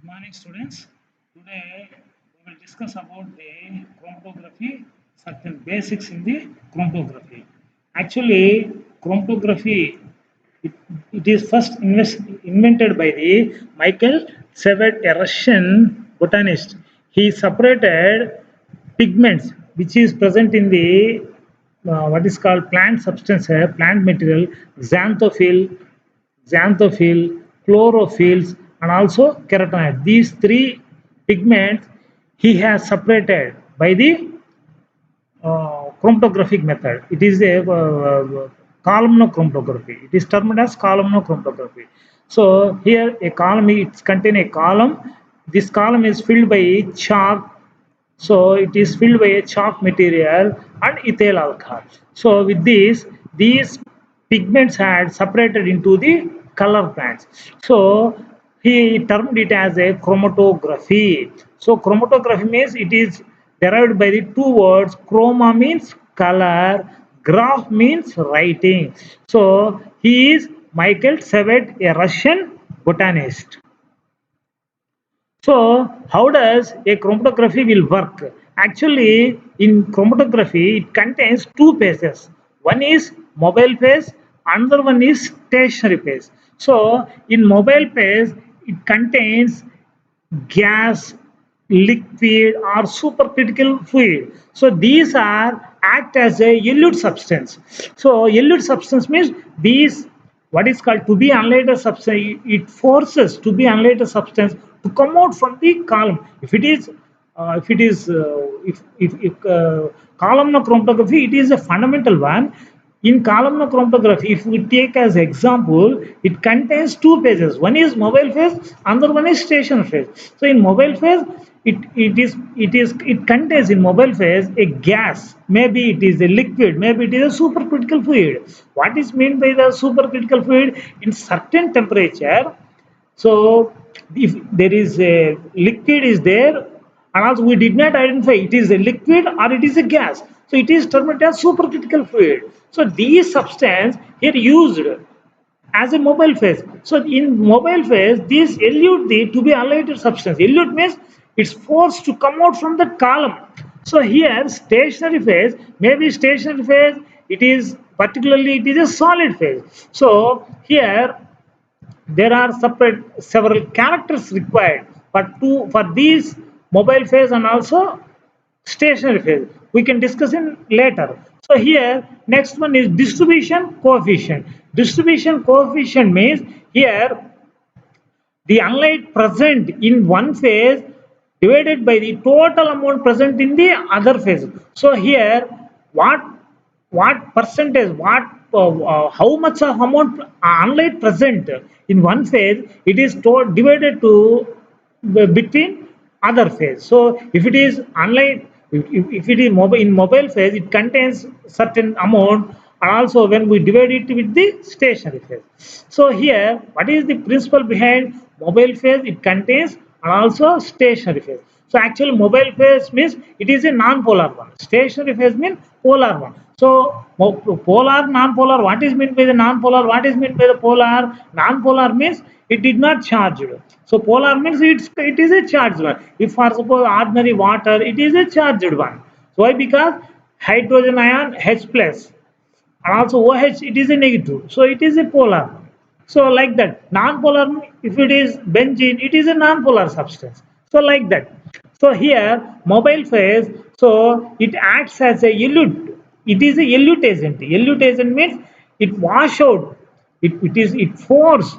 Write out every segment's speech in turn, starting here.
Morning, students. Today we will discuss about the chromatography, certain basics in the chromatography. Actually, chromatography it, it is first invented by the Michael Servet, a Russian botanist. He separated pigments which is present in the what is called plant substance, plant material, xanthophyll, chlorophylls, and also carotenoids. These three pigments he has separated by the chromatographic method. It is a columnochromatography. It is termed as columnochromatography. So here a column, it contains a column. This column is filled by chalk, so it is filled by a chalk material and ethyl alcohol. So with this, these pigments had separated into the color bands. So he termed it as a chromatography. So chromatography means it is derived by the two words. Chroma means color, graph means writing. So he is Michael Servet, a Russian botanist. So, how does a chromatography will work? Actually, in chromatography, it contains two phases. One is mobile phase, another one is stationary phase. So, in mobile phase, it contains gas, liquid, or supercritical fluid. So these are act as a elute substance. So elute substance means these what is called to be unlighted substance. It forces to be unlighted substance to come out from the column. If it is if columnar chromatography, it is a fundamental one. In columnar chromatography, if we take as example, it contains two phases. One is mobile phase, another one is station phase. So in mobile phase, it contains in mobile phase a gas. Maybe it is a liquid, maybe it is a supercritical fluid. What is meant by the supercritical fluid? In certain temperature, so if there is a liquid is there, and also we did not identify it is a liquid or it is a gas. So it is termed as supercritical fluid. So these substance here used as a mobile phase. So in mobile phase, this elute the to be unlighted substance. Elute means it's forced to come out from the column. So here stationary phase, maybe stationary phase, it is particularly it is a solid phase. So here there are several characters required for these mobile phase and also stationary phase. We can discuss in later. So here next one is distribution coefficient. Distribution coefficient means here the unlight present in one phase divided by the total amount present in the other phase. So here what percentage, how much of amount unlight present in one phase, it is divided to between other phase. So if it is unlight, if it is mobile in mobile phase, it contains certain amount, and also when we divide it with the stationary phase. So here what is the principle behind mobile phase? It contains and also stationary phase. So actually mobile phase means it is a non-polar one. Stationary phase means polar one. So polar, non-polar, what is meant by the non-polar? What is meant by the polar? Non-polar means it did not charge. So polar means it is a charged one. If for suppose ordinary water, it is a charged one. So why? Because hydrogen ion H plus and also OH, it is a negative. So it is a polar. So like that, non-polar, if it is benzene, it is a non-polar substance. So like that. So here, mobile phase, so it acts as a elute. It is a elute agent. Elute agent means it wash out. It force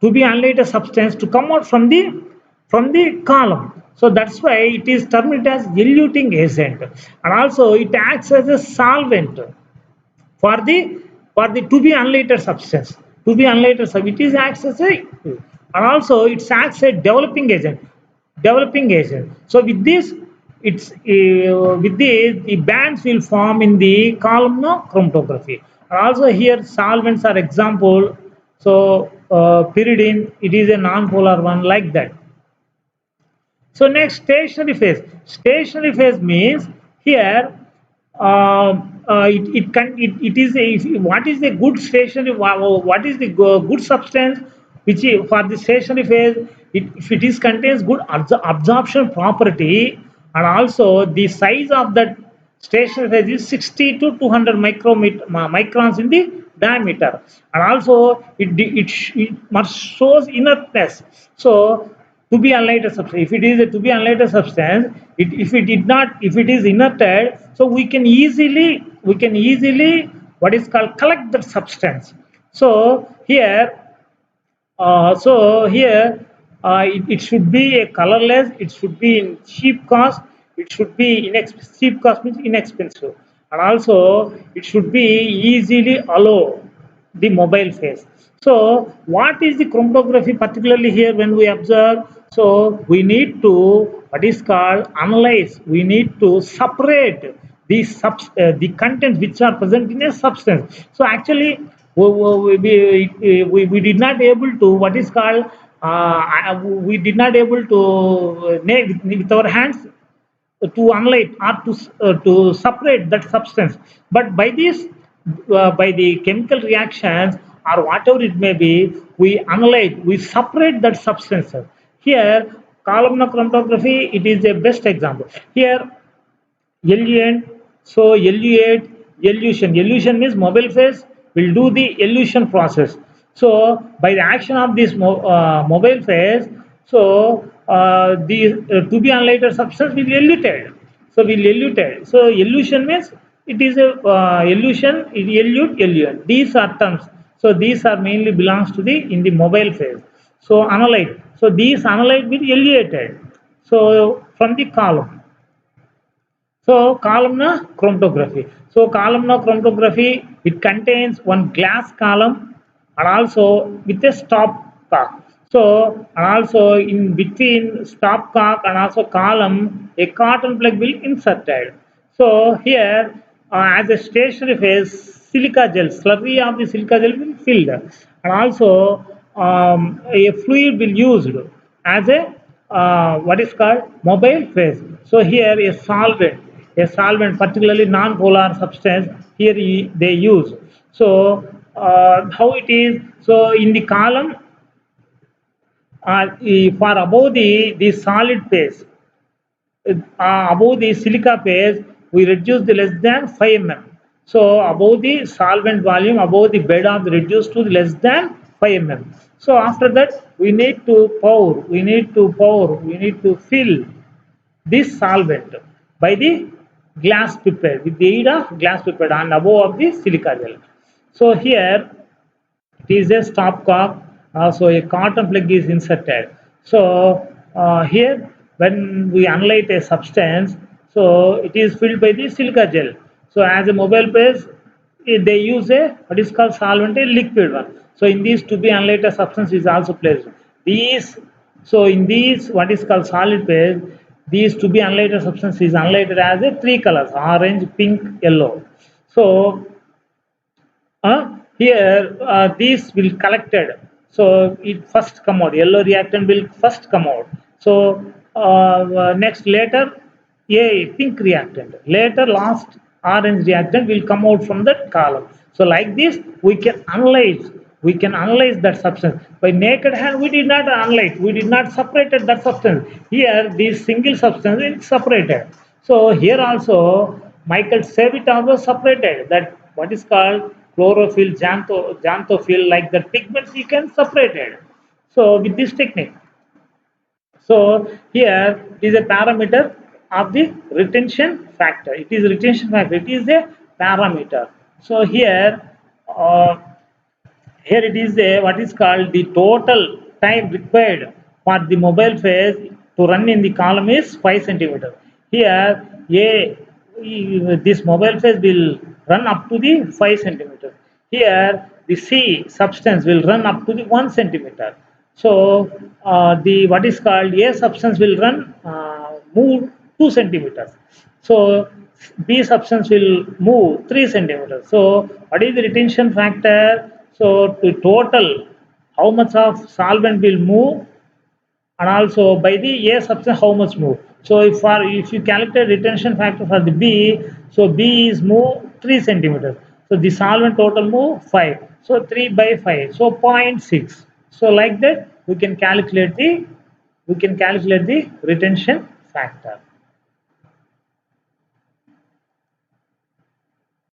to be unlighted substance to come out from the column. So that's why it is termed as eluting agent. And also it acts as a solvent for the to be unlighted substance. To be unlighted substance, it is acts as a and also it acts as developing agent. So with this, it's with this the bands will form in the columnar chromatography. And also here solvents are example. So pyridine, it is a non-polar one, like that. So next, stationary phase. Stationary phase means here it is what is the good stationary, what is the good substance which for the stationary phase? if it is contains good absorption property, and also the size of that stationary phase is 60 to 200 microns in the diameter, and also it must shows inertness. So to be unlighted substance, if it is a to be unlighted substance, if it did not, if it is inerted, so we can easily what is called collect that substance. So here it should be a colorless, it should be in cheap cost, it should be cheap cost means inexpensive, and also it should be easily allow the mobile phase. So what is the chromatography particularly here when we observe? So we need to what is called analyze, we need to separate the content which are present in a substance. So actually we did not able to what is called we did not able to with our hands to analyze or to separate that substance, but by this by the chemical reactions or whatever it may be, we analyze, we separate that substance. Here columnar chromatography, it is the best example. Here eluent, so eluate, elution. Elution means mobile phase will do the elution process. So by the action of this mobile phase, so the to be unlighted substance will eluted. So will eluted. So elution means it is a elution, elute, eluent. These are terms. So these are mainly belongs to the in the mobile phase. So analyte. So these analyte will eluated. So from the column. So columnar chromatography. So columnar chromatography, it contains one glass column and also with a stopcock. So and also in between stopcock and also column, a cotton plug will inserted. So here as a stationary phase, silica gel, slurry of the silica gel will filled, and also a fluid will used as a what is called mobile phase. So here a solvent, particularly non-polar substance, here they use. So how it is? So in the column, for above the solid phase, above the silica phase, we reduce the less than 5 mm. So above the solvent volume, above the bed of the reduced to less than 5 mm. So after that, we need to we need to fill this solvent by the glass pipette with the aid of glass pipette and above of the silica gel. So here it is a stopcock, so a cotton plug is inserted. So here when we analyze a substance, so it is filled by the silica gel. So as a mobile phase, they use a what is called solvent, a liquid one. So in these to be analyzed substance is also placed. These so in these what is called solid phase, these to be analyzed substance is analyzed as a three colors: orange, pink, yellow. So here these will collected, so it first come out, yellow reactant will first come out. So next later a pink reactant, later last orange reactant will come out from that column. So like this we can analyze that substance by naked hand. We did not analyze, we did not separated that substance. Here this single substance is separated. So here also Michael Savitt also separated that what is called chlorophyll, xanthophyll, like the pigments you can separate it. So with this technique. So here is a parameter of the retention factor. It is retention factor. It is a parameter. So uh, here it is a what is called the total time required for the mobile phase to run in the column is 5 centimeter. Here a this mobile phase will run up to the 5 centimeter. Here the C substance will run up to the 1 centimeter. So the what is called A substance will run move 2 centimeters. So B substance will move 3 centimeters. So what is the retention factor? So to total how much of solvent will move, and also by the A substance how much move. So if you calculate retention factor for the B, so B is move 3 centimeters. So the solvent total move 5. So 3 by 5. So 0.6. So like that we can calculate the we can calculate the retention factor.